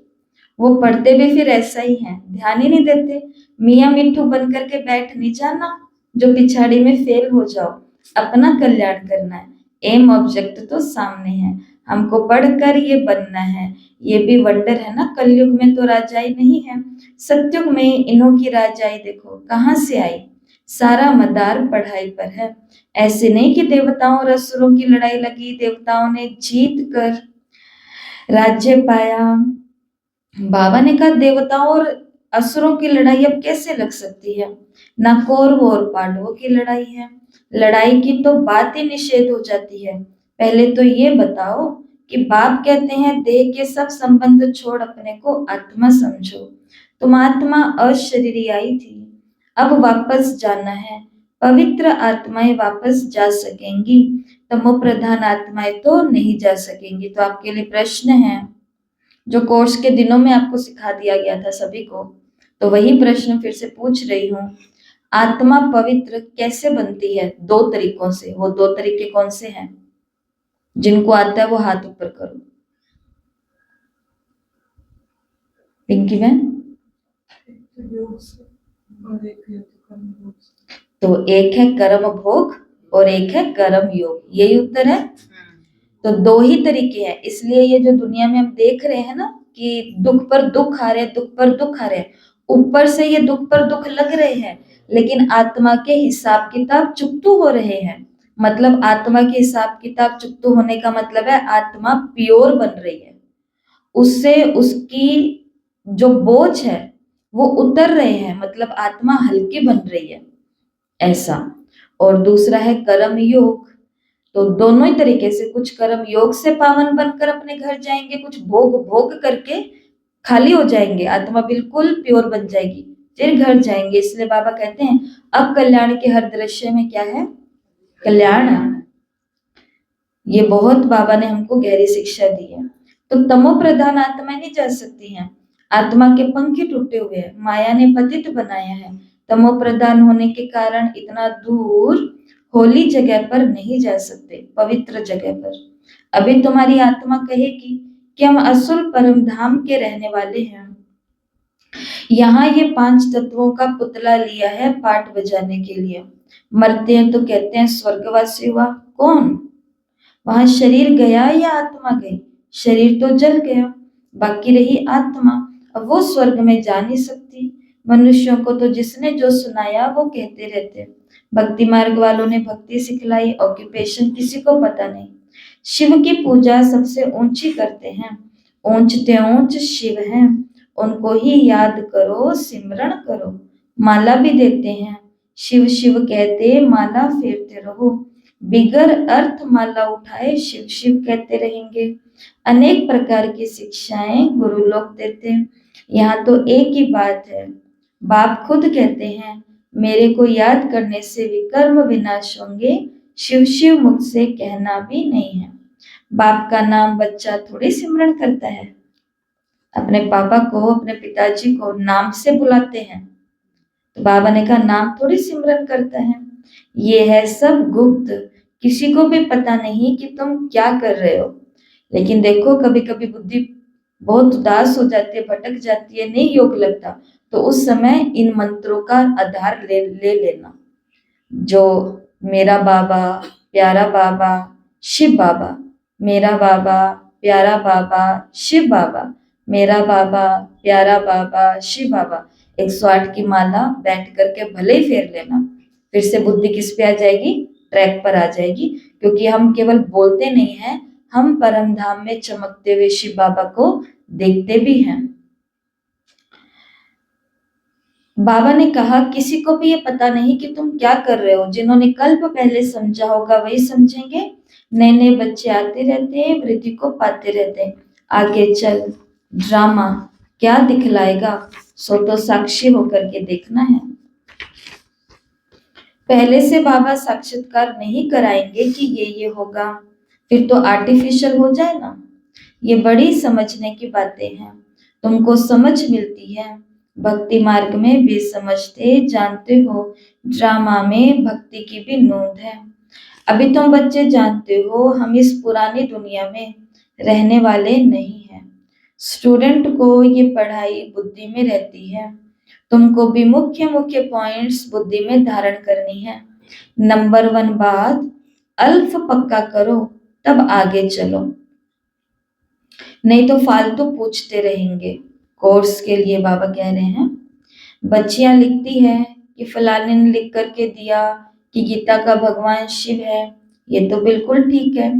वो पढ़ते भी फिर ऐसा ही है, ध्यान ही नहीं देते। मियाँ मिट्ठू बन करके बैठ नहीं जाना जो पिछाड़ी में फेल हो जाओ। अपना कल्याण करना है, एम ऑब्जेक्ट तो सामने है, हमको पढ़कर ये बनना है। ये भी वंडर है ना, कलयुग में तो राजाई नहीं है, सतयुग में इन्हों की राजाई देखो कहाँ से आई। सारा मदार पढ़ाई पर है। ऐसे नहीं कि देवताओं और असुरों की लड़ाई लगी, देवताओं ने जीत कर राज्य पाया। बाबा ने कहा देवताओं और असुरों की लड़ाई अब कैसे लग सकती है? ना कौरवों और पांडवों की लड़ाई है। लड़ाई की तो बात ही निषेध हो जाती है। पहले तो ये बताओ कि बाप कहते हैं देह के सब संबंध छोड़ अपने को आत्मा समझो, तुम आत्मा अशरीरी आई थी, अब वापस जाना है। पवित्र आत्माएं वापस जा सकेंगी, तमो प्रधान आत्माएं तो नहीं जा सकेंगी। तो आपके लिए प्रश्न है जो कोर्स के दिनों में आपको सिखा दिया गया था सभी को, तो वही प्रश्न फिर से पूछ रही हूँ। आत्मा पवित्र कैसे बनती है? 2 तरीकों से। वो 2 तरीके कौन से हैं? जिनको आता है वो हाथ ऊपर करो। पिंकी बहन? तो एक है कर्म भोग और एक है कर्म योग, यही उत्तर है। तो 2 ही तरीके हैं, इसलिए ये जो दुनिया में हम देख रहे हैं ना कि दुख पर दुख आ रहे, दुख पर दुख आ रहे, ऊपर से ये दुख पर दुख लग रहे हैं, लेकिन आत्मा के हिसाब किताब चुकतू हो रहे हैं। मतलब आत्मा के हिसाब किताब चुकतू होने का मतलब है आत्मा प्योर बन रही है, उससे उसकी जो बोझ है वो उतर रहे हैं, मतलब आत्मा हल्की बन रही है, ऐसा। और दूसरा है कर्म योग। तो दोनों ही तरीके से, कुछ कर्म योग से पावन बनकर अपने घर जाएंगे, कुछ भोग भोग करके खाली हो जाएंगे, आत्मा बिल्कुल प्योर बन जाएगी, फिर घर जाएंगे। इसलिए बाबा कहते हैं अब कल्याण के हर दृश्य में क्या है? कल्याण है। ये बहुत बाबा ने हमको गहरी शिक्षा दी है। तो तमो प्रधान आत्मा नहीं जा सकती हैं, आत्मा के पंख ही टूटे हुए हैं, माया ने पतित बनाया है। तमो प्रधान होने के कारण इतना दूर होली जगह पर नहीं जा सकते, पवित्र जगह पर। अभी तुम्हारी आत्मा कहेगी कि हम असुर परम धाम के रहने वाले हैं, यहाँ ये 5 तत्वों का पुतला लिया है पाठ बजाने के लिए। मरते हैं तो कहते हैं स्वर्गवासी हुआ। कौन? वहां शरीर गया या आत्मा गई? शरीर तो जल गया, बाकी रही आत्मा। अब वो स्वर्ग में जा नहीं सकती। मनुष्यों को तो जिसने जो सुनाया वो कहते रहते। भक्ति मार्ग वालों ने भक्ति सिखलाई, ऑक्यूपेशन किसी को पता नहीं। शिव की पूजा सबसे ऊंची करते हैं, ऊंचते ऊंच शिव हैं, उनको ही याद करो, सिमरण करो। माला भी देते हैं, शिव शिव कहते माला फेरते रहो। बिगर अर्थ माला उठाए शिव शिव कहते रहेंगे। अनेक प्रकार की शिक्षाएं गुरु लोग देते हैं। यहाँ तो एक ही बात है, बाप खुद कहते हैं मेरे को याद करने से विकर्म विनाश होंगे, शिव शिव मुझसे कहना भी नहीं है। बाप का नाम बच्चा थोड़ी सिमरण करता है, अपने पापा को, अपने पिताजी को नाम से बुलाते हैं। तो बाबा ने कहा नाम थोड़ी सिमरन करता है, ये है सब गुप्त, किसी को भी पता नहीं कि तुम क्या कर रहे हो। लेकिन देखो कभी कभी बुद्धि बहुत उदास हो जाती है, भटक जाती है, नहीं योग लगता, तो उस समय इन मंत्रों का आधार ले लेना। जो मेरा बाबा प्यारा बाबा शिव बाबा, मेरा बाबा प्यारा बाबा शिव बाबा, मेरा बाबा प्यारा बाबा शिव बाबा। 108 की माला बैठ करके भले ही फेर लेना, फिर से बुद्धि किस पे आ जाएगी? ट्रैक पर आ जाएगी। क्योंकि हम केवल बोलते नहीं हैं, हम परम धाम में चमकते हुए शिव बाबा को देखते भी हैं। बाबा ने कहा किसी को भी ये पता नहीं कि तुम क्या कर रहे हो। जिन्होंने कल्प पहले समझा होगा वही समझेंगे। नए नए बच्चे आते रहते हैं, वृद्धि को पाते रहते हैं। आगे चल ड्रामा क्या दिखलाएगा, सो तो साक्षी होकर के देखना है। पहले से बाबा साक्षात्कार नहीं कराएंगे कि ये होगा, फिर तो आर्टिफिशियल हो जाए ना। ये बड़ी समझने की बातें हैं, तुमको समझ मिलती है। भक्ति मार्ग में भी समझते जानते हो, ड्रामा में भक्ति की भी नोंद है। अभी तुम बच्चे जानते हो हम इस पुरानी दुनिया में रहने वाले नहीं हैं। स्टूडेंट को ये पढ़ाई बुद्धि में रहती है, तुमको भी मुख्य मुख्य पॉइंट्स बुद्धि में धारण करनी है। नंबर 1 बात, अल्फ पक्का करो तब आगे चलो, नहीं तो फालतू पूछते रहेंगे। कोर्स के लिए बाबा कह रहे हैं, बच्चियां लिखती है कि फलाने ने लिख करके दिया कि गीता का भगवान शिव है, ये तो बिल्कुल ठीक है,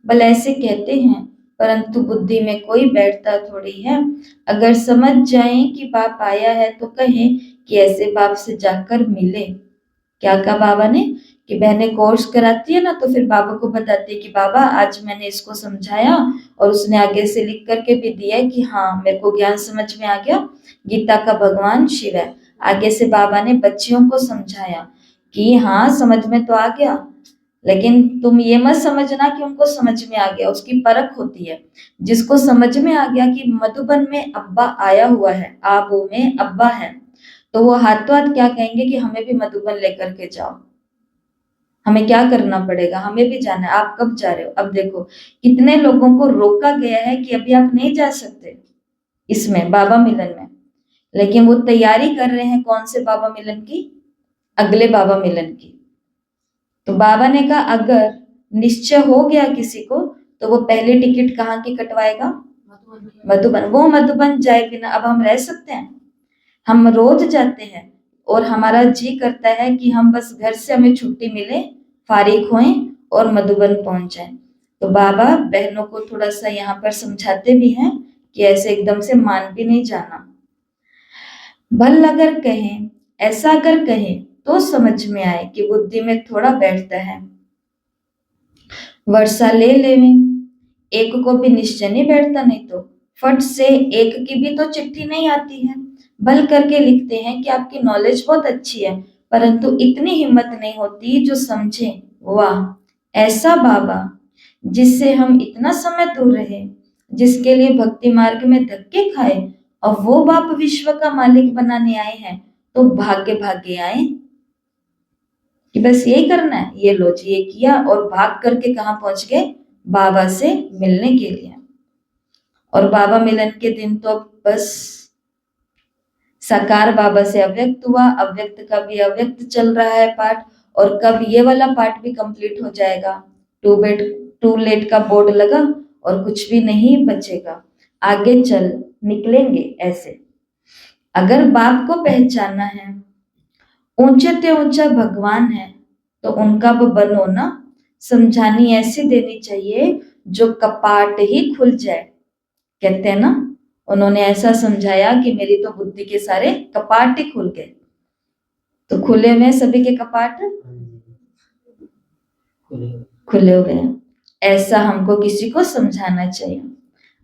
भले ऐसे कहते हैं, परंतु बुद्धि में कोई बैठता थोड़ी है। अगर समझ जाएं कि बाप आया है तो कहें कि ऐसे बाप से जाकर मिले। क्या कहा बाबा ने कि बहनें कोर्स कराती है ना, तो फिर बाबा को बताती है कि बाबा आज मैंने इसको समझाया और उसने आगे से लिख करके भी दिया है कि हाँ मेरे को ज्ञान समझ में आ गया, गीता का भगवान शिव है। आगे से बाबा ने बच्चियों को समझाया कि हाँ समझ में तो आ गया, लेकिन तुम ये मत समझना कि उनको समझ में आ गया, उसकी परख होती है। जिसको समझ में आ गया कि मधुबन में अब्बा आया हुआ है, आबू में अब्बा है, तो वो हाथों हाथ क्या कहेंगे कि हमें भी मधुबन लेकर के जाओ। हमें क्या करना पड़ेगा, हमें भी जाना है। आप कब जा रहे हो? अब देखो कितने लोगों को रोका गया है कि अभी आप नहीं जा सकते इसमें बाबा मिलन में, लेकिन वो तैयारी कर रहे हैं कौन से बाबा मिलन की? अगले बाबा मिलन की। तो बाबा ने कहा अगर निश्चय हो गया किसी को तो वो पहली टिकट कहाँ की कटवाएगा? मधुबन। वो मधुबन जाए बिना अब हम रह सकते हैं? हम रोज जाते हैं और हमारा जी करता है कि हम बस घर से हमें छुट्टी मिले, फारिग होएं और मधुबन पहुंच जाएं। तो बाबा बहनों को थोड़ा सा यहाँ पर समझाते भी हैं कि ऐसे एकदम से मान भी नहीं जाना। भल अगर कहें, ऐसा अगर कहें तो समझ में आए कि बुद्धि में थोड़ा बैठता है। वर्षा ले लेवे, एक को भी निश्चय नहीं बैठता, नहीं तो फट से एक की भी तो चिट्ठी नहीं आती है। भल करके लिखते हैं कि आपकी नॉलेज बहुत अच्छी है, परंतु इतनी हिम्मत नहीं होती जो समझे। वाह ऐसा बाबा जिससे हम इतना समय दूर रहे, जिसके लिए भक्ति मार्ग में धक्के खाए, और वो बाप विश्व का मालिक बनाने आए हैं, तो भाग्य भाग्य आए कि बस यही करना है। ये लो जी ये किया और भाग करके कहाँ पहुंच गए? बाबा से मिलने के लिए। और बाबा मिलन के दिन तो बस साकार बाबा से अव्यक्त हुआ, अव्यक्त का भी अव्यक्त चल रहा है पाठ, और कब ये वाला पाठ भी कंप्लीट हो जाएगा। टू लेट का बोर्ड लगा और कुछ भी नहीं बचेगा। आगे चल निकलेंगे ऐसे। अगर बाप को पहचानना है, ऊंचे ते ऊंचा भगवान है, तो उनका वो बनो ना। समझानी ऐसी देनी चाहिए जो कपाट ही खुल जाए। कहते हैं ना, उन्होंने ऐसा समझाया कि मेरी तो बुद्धि के सारे कपाट ही खुल गए। तो खुले हुए सभी के कपाट खुले हुए हैं, ऐसा हमको किसी को समझाना चाहिए।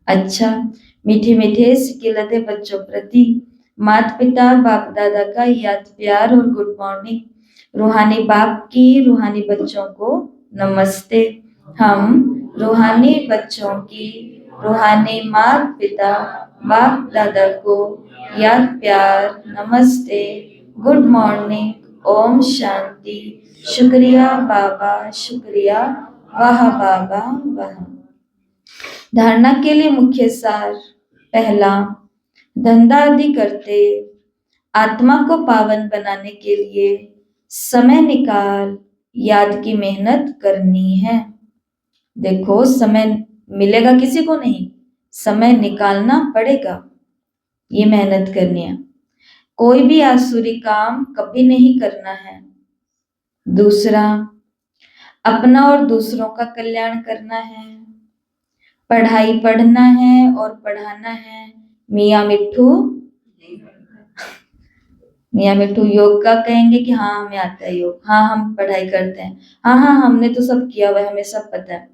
अच्छा, मीठे मीठे सिकिलते बच्चों प्रति माता पिता बाप दादा का याद प्यार और गुड मॉर्निंग। रूहानी बाप की रूहानी बच्चों को नमस्ते। हम रूहानी बच्चों की रूहानी माता पिता बाप दादा को याद प्यार, नमस्ते, गुड मॉर्निंग, ओम शांति, शुक्रिया बाबा शुक्रिया, वाह बाबा वाह। धारणा के लिए मुख्य सार। पहला, धंधा आदि करते आत्मा को पावन बनाने के लिए समय निकाल याद की मेहनत करनी है। देखो समय मिलेगा किसी को नहीं, समय निकालना पड़ेगा, ये मेहनत करनी है। कोई भी आसुरी काम कभी नहीं करना है। दूसरा, अपना और दूसरों का कल्याण करना है। पढ़ाई पढ़ना है और पढ़ाना है। मियाँ मिट्ठू योग का कहेंगे कि हाँ हमें आता है योग, हाँ हम पढ़ाई करते हैं, हाँ हाँ हमने तो सब किया हुआ है, हमें सब पता है,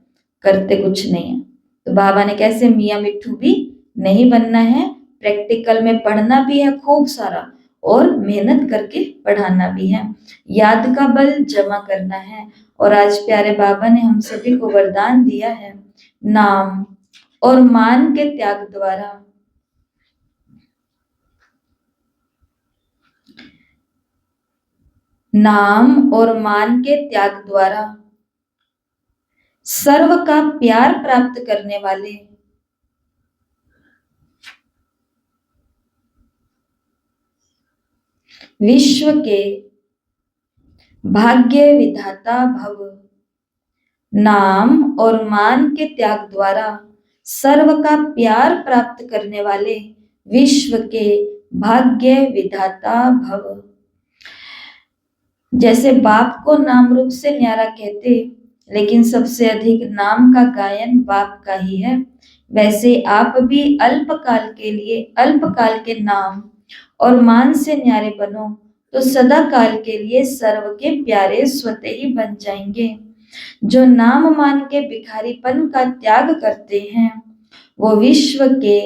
करते कुछ नहीं है। तो बाबा ने कैसे मियाँ मिट्ठू भी नहीं बनना है, प्रैक्टिकल में पढ़ना भी है खूब सारा और मेहनत करके पढ़ाना भी है। याद का बल जमा करना है। और आज प्यारे बाबा ने हम सभी को वरदान दिया है, नाम और मान के त्याग द्वारा नाम और मान के त्याग द्वारा सर्व का प्यार प्राप्त करने वाले विश्व के भाग्य विधाता भव। नाम और मान के त्याग द्वारा सर्व का प्यार प्राप्त करने वाले विश्व के भाग्य विधाता भव। जैसे बाप को नाम रूप से न्यारा कहते, लेकिन सबसे अधिक नाम का गायन बाप का ही है, वैसे आप भी अल्पकाल के लिए अल्पकाल के नाम और मान से न्यारे बनो तो सदा काल के लिए सर्व के प्यारे स्वतः ही बन जाएंगे। जो नाम मान के भिखारीपन का त्याग करते हैं वो विश्व के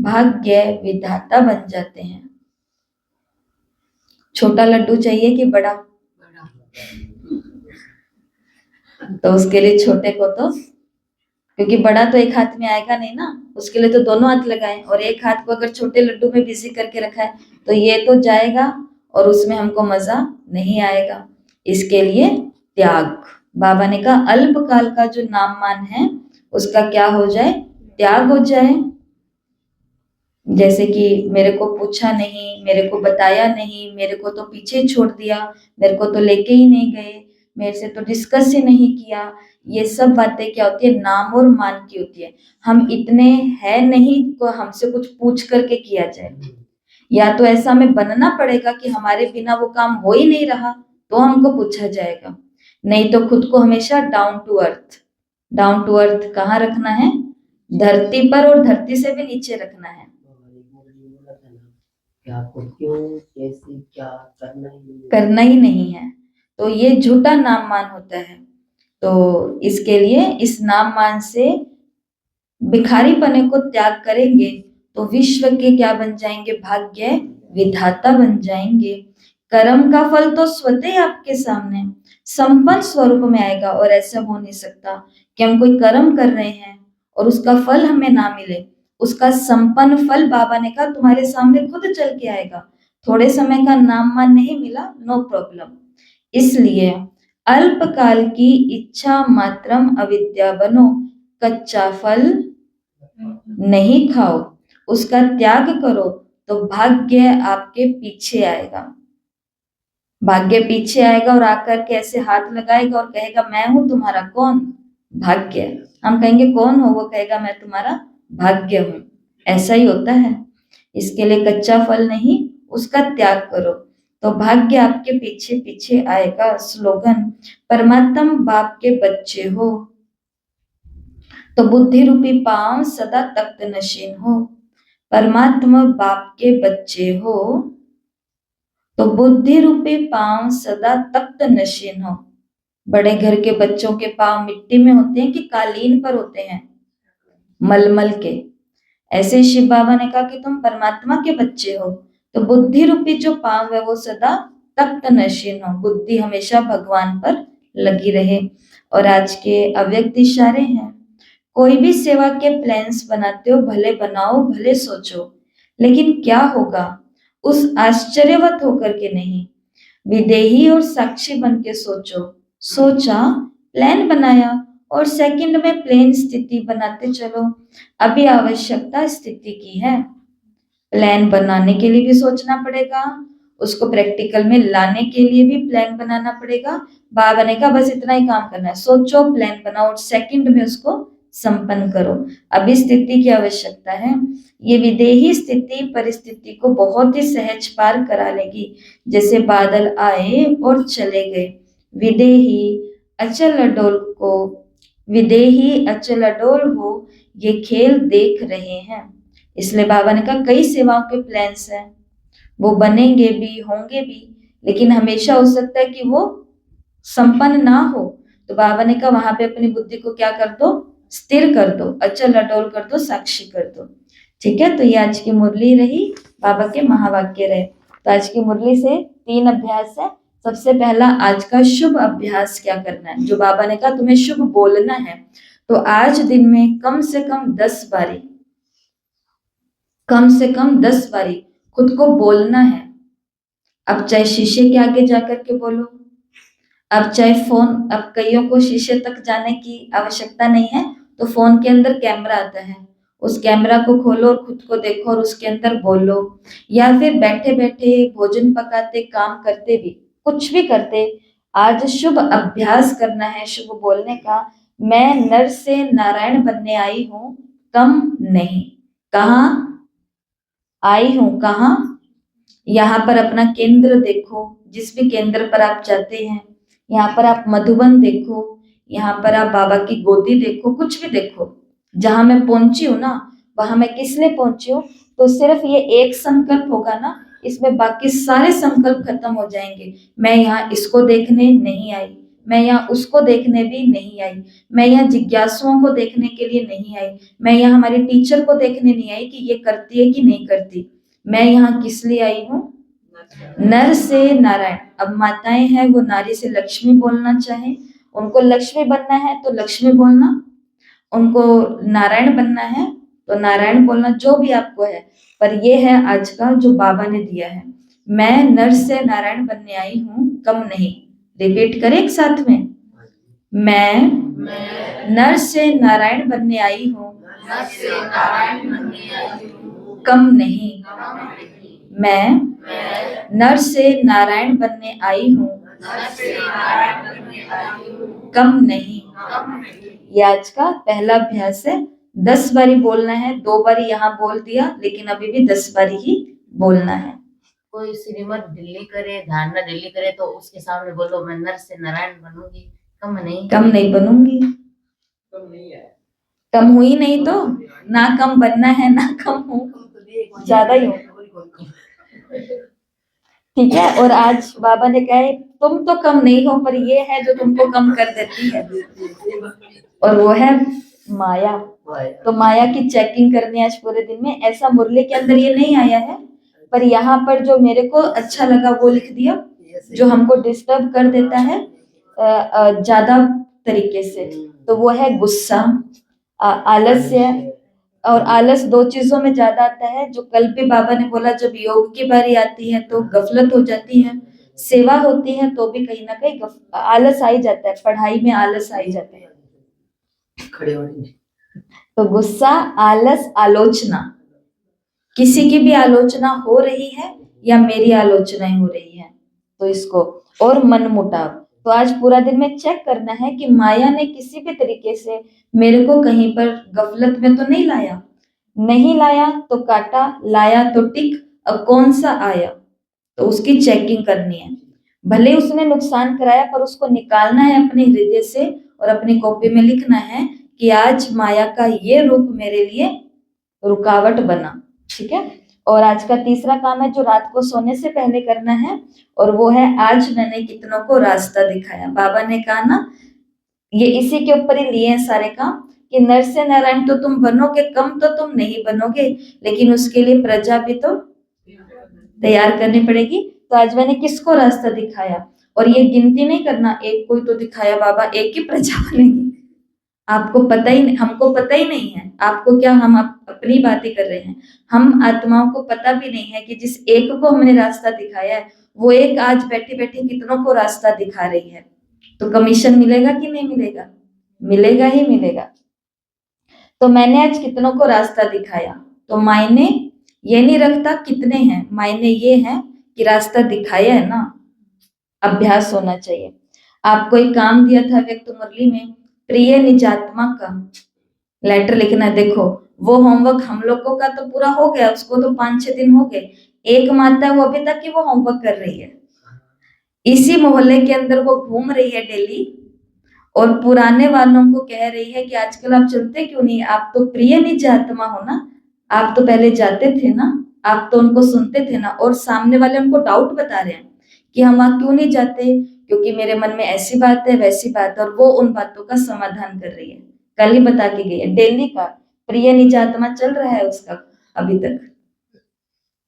भाग्य विधाता बन जाते हैं। छोटा लड्डू चाहिए कि बड़ा? बड़ा तो उसके लिए छोटे को तो, क्योंकि बड़ा तो एक हाथ में आएगा नहीं ना, उसके लिए तो दोनों हाथ लगाएं, और एक हाथ को अगर छोटे लड्डू में बिजी करके रखा है तो ये तो जाएगा और उसमें हमको मजा नहीं आएगा। इसके लिए त्याग, बाबा ने कहा अल्पकाल का जो नाम मान है उसका क्या हो जाए? त्याग हो जाए। जैसे कि मेरे को पूछा नहीं, मेरे को बताया नहीं, मेरे को तो पीछे छोड़ दिया, मेरे को तो लेके ही नहीं गए, मेरे से तो डिस्कस ही नहीं किया, ये सब बातें क्या होती है? नाम और मान की होती है। हम इतने है नहीं को हमसे कुछ पूछ करके किया जाए, या तो ऐसा हमें बनना पड़ेगा कि हमारे बिना वो काम हो ही नहीं रहा तो हमको पूछा जाएगा, नहीं तो खुद को हमेशा down to earth, down to earth कहाँ रखना है? धरती पर, और धरती से भी नीचे रखना है। कि आपको क्यों कैसे क्या करना ही नहीं है। तो ये झूठा नाम मान होता है। तो इसके लिए इस नाम मान से भिखारी पने को त्याग करेंगे तो विश्व के क्या बन जाएंगे? भाग्य विधाता बन जाएंगे। कर्म का फल तो स्वतः ही आपके सामने संपन्न स्वरूप में आएगा, और ऐसा हो नहीं सकता कि हम कोई कर्म कर रहे हैं और उसका फल हमें ना मिले। उसका संपन्न फल बाबा ने कहा तुम्हारे सामने खुद चल के आएगा। थोड़े समय का नाम मान नहीं मिला, नो प्रॉब्लम। इसलिए अल्पकाल की इच्छा मात्रम अविद्या बनो, कच्चा फल नहीं खाओ, उसका त्याग करो तो भाग्य आपके पीछे आएगा। भाग्य पीछे आएगा और आकर के ऐसे हाथ लगाएगा और कहेगा मैं हूं तुम्हारा कौन? भाग्य। हम कहेंगे कौन हो? वो कहेगा मैं तुम्हारा भाग्य हूं। ऐसा ही होता है। इसके लिए कच्चा फल नहीं, उसका त्याग करो तो भाग्य आपके पीछे पीछे आएगा। स्लोगन, परमात्मा बाप के बच्चे हो तो बुद्धि रूपी पांव सदा तख्त नशीन हो। परमात्मा बाप के बच्चे हो तो बुद्धि रूपी पांव सदा तख्त नशीन हो। बड़े घर के बच्चों के पांव मिट्टी में होते हैं कि कालीन पर होते हैं? मलमल के। ऐसे शिव बाबा ने कहा कि तुम परमात्मा के बच्चे हो तो बुद्धि रूपी जो पांव है वो सदा तख्त नशीन हो, बुद्धि हमेशा भगवान पर लगी रहे। और आज के अव्यक्त इशारे हैं, कोई भी सेवा के प्लान्स बनाते हो भले बनाओ भले सोचो, लेकिन क्या होगा उस आश्चर्यवत होकर के नहीं, विदेही और साक्षी बन के सोचो। सोचा, प्लान बनाया और सेकंड में प्लेन स्थिति बनाते चलो। अभी आवश्यकता स्थिति की है। प्लान बनाने के लिए भी सोचना पड़ेगा, उसको प्रैक्टिकल में लाने के लिए भी प्लान बनाना पड़ेगा। बाबा ने कहा बस इतना ही काम करना है, सोचो, प्लान बनाओ और सेकंड में उसको संपन्न करो। अभी स्थिति की आवश्यकता है। ये विदेही स्थिति परिस्थिति को बहुत ही सहज पार करा लेगी, जैसे बादल आए और चले गए। विदेही अचल अडोल को, विदेही अचल अडोल हो ये खेल देख रहे हैं। इसलिए बाबा ने कहा कई सेवाओं के प्लान्स हैं, वो बनेंगे भी होंगे भी, लेकिन हमेशा हो सकता है कि वो संपन्न ना हो। तो बाबा ने कहा वहां पे अपनी बुद्धि को क्या कर दो? स्थिर कर दो, अचल अडोल कर दो, साक्षी कर दो। ठीक है, तो ये आज की मुरली रही, बाबा के महावाक्य रहे। तो आज की मुरली से 3 अभ्यास है। सबसे पहला आज का शुभ अभ्यास क्या करना है, जो बाबा ने कहा तुम्हें शुभ बोलना है, तो आज दिन में कम से कम 10 बारी, कम से कम 10 बारी खुद को बोलना है। अब चाहे शीशे के आगे जाकर के बोलो, अब चाहे फोन, अब कईयों को शीशे तक जाने की आवश्यकता नहीं है तो फोन के अंदर कैमरा आता है, उस कैमरा को खोलो और खुद को देखो और उसके अंदर बोलो। या फिर बैठे बैठे भोजन पकाते, काम करते भी, कुछ भी करते, आज शुभ अभ्यास करना है शुभ बोलने का। मैं नर से नारायण बनने आई हूँ, कम नहीं। कहाँ आई हूँ? कहाँ? यहाँ पर अपना केंद्र देखो, जिस भी केंद्र पर आप जाते हैं, यहाँ पर आप मधुबन देखो, यहाँ पर आप बाबा की गोदी देखो, कुछ भी देखो। जहां मैं पहुंची हूँ ना, वहां मैं किस लिए पहुंची हूँ? तो सिर्फ ये एक संकल्प होगा ना, इसमें बाकी सारे संकल्प खत्म हो जाएंगे। मैं यहाँ इसको देखने नहीं आई, मैं यहाँ उसको देखने भी नहीं आई, मैं यहाँ जिज्ञासुओं को देखने के लिए नहीं आई, मैं यहाँ हमारे टीचर को देखने नहीं आई कि ये करती है कि नहीं करती। मैं यहाँ किस लिए आई हूँ? नर से नारायण। अब माताएं हैं वो नारी से लक्ष्मी बोलना चाहे, उनको लक्ष्मी बनना है तो लक्ष्मी बोलना, उनको नारायण बनना है तो नारायण बोलना, जो भी आपको है। पर ये है आज का जो बाबा ने दिया है, मैं नर से नारायण बनने आई हूँ, कम नहीं। रिपीट करें एक साथ में, मैं नर से नारायण बनने आई हूँ, कम नहीं। मैं नर से नारायण बनने आई हूँ, कम नहीं। ये आज का पहला अभ्यास है। 10 बारी बोलना है, 2 बारी यहाँ बोल दिया, लेकिन अभी भी 10 बारी ही बोलना है। कोई श्रीमत दिल्ली करे, धारणा दिल्ली करे तो उसके सामने बोलो मैं नर से नारायण बनूंगी, कम नहीं। कम नहीं बनूंगी, कम नहीं है, कम हुई नहीं तो ना कम बनना है ना कम हूँ, ज्यादा ही हूँ। ठीक है। और आज बाबा ने कहा है तुम तो कम नहीं हो, पर ये है जो तुमको कम कर देती है, और वो है माया। तो माया की चेकिंग करनी है आज पूरे दिन में। ऐसा मुरली के अंदर ये नहीं आया है, पर यहाँ पर जो मेरे को अच्छा लगा वो लिख दिया, जो हमको डिस्टर्ब कर देता है ज्यादा तरीके से, तो वो है गुस्सा, आलस्य। और आलस 2 चीजों में ज्यादा आता है, जो कल भी बाबा ने बोला जब योग की बारी आती है तो गफलत हो जाती है, सेवा होती है तो भी कहीं ना कहीं आलस आ ही जाता है, पढ़ाई में आलस आ ही जाता है। तो गुस्सा, आलस, आलोचना, किसी की भी आलोचना हो रही है या मेरी आलोचनाएं हो रही है तो इसको, और मन मुटाव। तो आज पूरा दिन में चेक करना है कि माया ने किसी भी तरीके से मेरे को कहीं पर गफलत में तो नहीं लाया, नहीं लाया तो काटा, लाया तो टिक, अब कौन सा आया, तो उसकी चेकिंग करनी है। भले उसने नुकसान कराया पर उसको निकालना है अपने हृदय से, और अपनी कॉपी में लिखना है कि आज माया का ये रूप मेरे लिए रुकावट बना। ठीक है। और आज का तीसरा काम है जो रात को सोने से पहले करना है, और वो है आज मैंने कितनों को रास्ता दिखाया। बाबा ने कहा ना, ये इसी के ऊपर ही लिए हैं सारे काम, कि नर से नारायण तो तुम बनोगे, कम तो तुम नहीं बनोगे, लेकिन उसके लिए प्रजा भी तो तैयार करनी पड़ेगी। तो आज मैंने किसको रास्ता दिखाया, और ये गिनती नहीं करना, एक कोई तो दिखाया बाबा, एक ही प्रजा बनेगी। आपको पता ही नहीं, हमको पता ही नहीं है, आपको क्या, हम अपनी बातें कर रहे हैं। हम आत्माओं को पता भी नहीं है कि जिस एक को हमने रास्ता दिखाया है, वो एक आज बैठे बैठे कितनों को रास्ता दिखा रही है। तो कमीशन मिलेगा कि नहीं मिलेगा? मिलेगा ही मिलेगा। तो मैंने आज कितनों को रास्ता दिखाया, तो मायने ये नहीं रखता कितने हैं, मायने ये है कि रास्ता दिखाया है ना। अभ्यास होना चाहिए। आपको एक काम दिया था व्यक्त मुरली में, प्रिय निजात्मा का लेटर लिखना। देखो वो होमवर्क हम लोगों का तो पूरा हो गया, उसको तो 5-6 दिन हो गए। एक माता वो अभी तक की वो होमवर्क कर रही है, इसी मोहल्ले के अंदर वो घूम रही है डेली, और पुराने वालों को कह रही है कि आजकल आप चलते क्यों नहीं, आप तो प्रिय निजात्मा हो ना, आप तो पहले जाते थे ना, आप तो उनको सुनते थे ना। और सामने वाले उनको डाउट बता रहे हैं कि हम वहां क्यों नहीं जाते, क्योंकि मेरे मन में ऐसी बात है वैसी बात है, और वो उन बातों का समाधान कर रही है। कल ही बता के गई है, डेली का प्रिय निजात्मा चल रहा है उसका अभी तक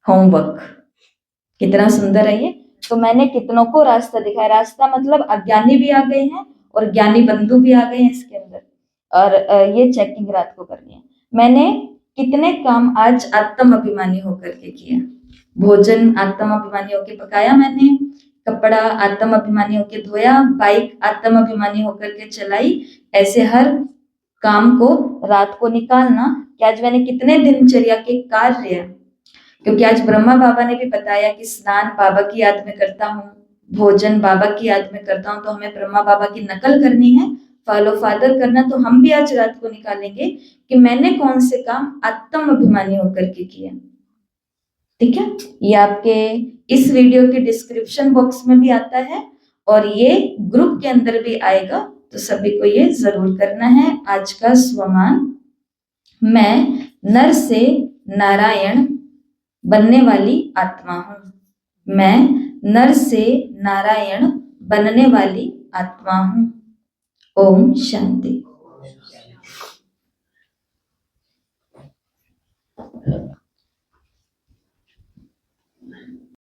होमवर्क। कितना सुंदर है ये। तो मैंने कितनों को रास्ता दिखाया। रास्ता मतलब अज्ञानी भी आ गए हैं और ज्ञानी बंधु भी आ गए हैं इसके अंदर, और ये चेकिंग रात को करनी है। मैंने कितने काम आज आत्म अभिमानी होकर के किया। भोजन आत्म अभिमानी होकर पकाया मैंने, कपड़ा आत्म अभिमानी होकर धोया, बाइक आत्म अभिमानी होकर के चलाई। ऐसे हर काम को रात को निकालना कि आज मैंने कितने दिनचर्या के कार्य, क्योंकि आज ब्रह्मा बाबा ने भी बताया कि स्नान बाबा की याद में करता हूँ, भोजन बाबा की याद में करता हूँ, तो हमें ब्रह्मा बाबा की नकल करनी है, फॉलो फादर करना। तो हम भी आज रात को निकालेंगे कि मैंने कौन से काम आत्म अभिमानी होकर के किए। ठीक है। ये आपके इस वीडियो के डिस्क्रिप्शन बॉक्स में भी आता है, और ये ग्रुप के अंदर भी आएगा, तो सभी को ये जरूर करना है। आज का स्वमान, मैं नर से नारायण बनने वाली आत्मा हूँ। मैं नर से नारायण बनने वाली आत्मा हूँ। ओम शांति।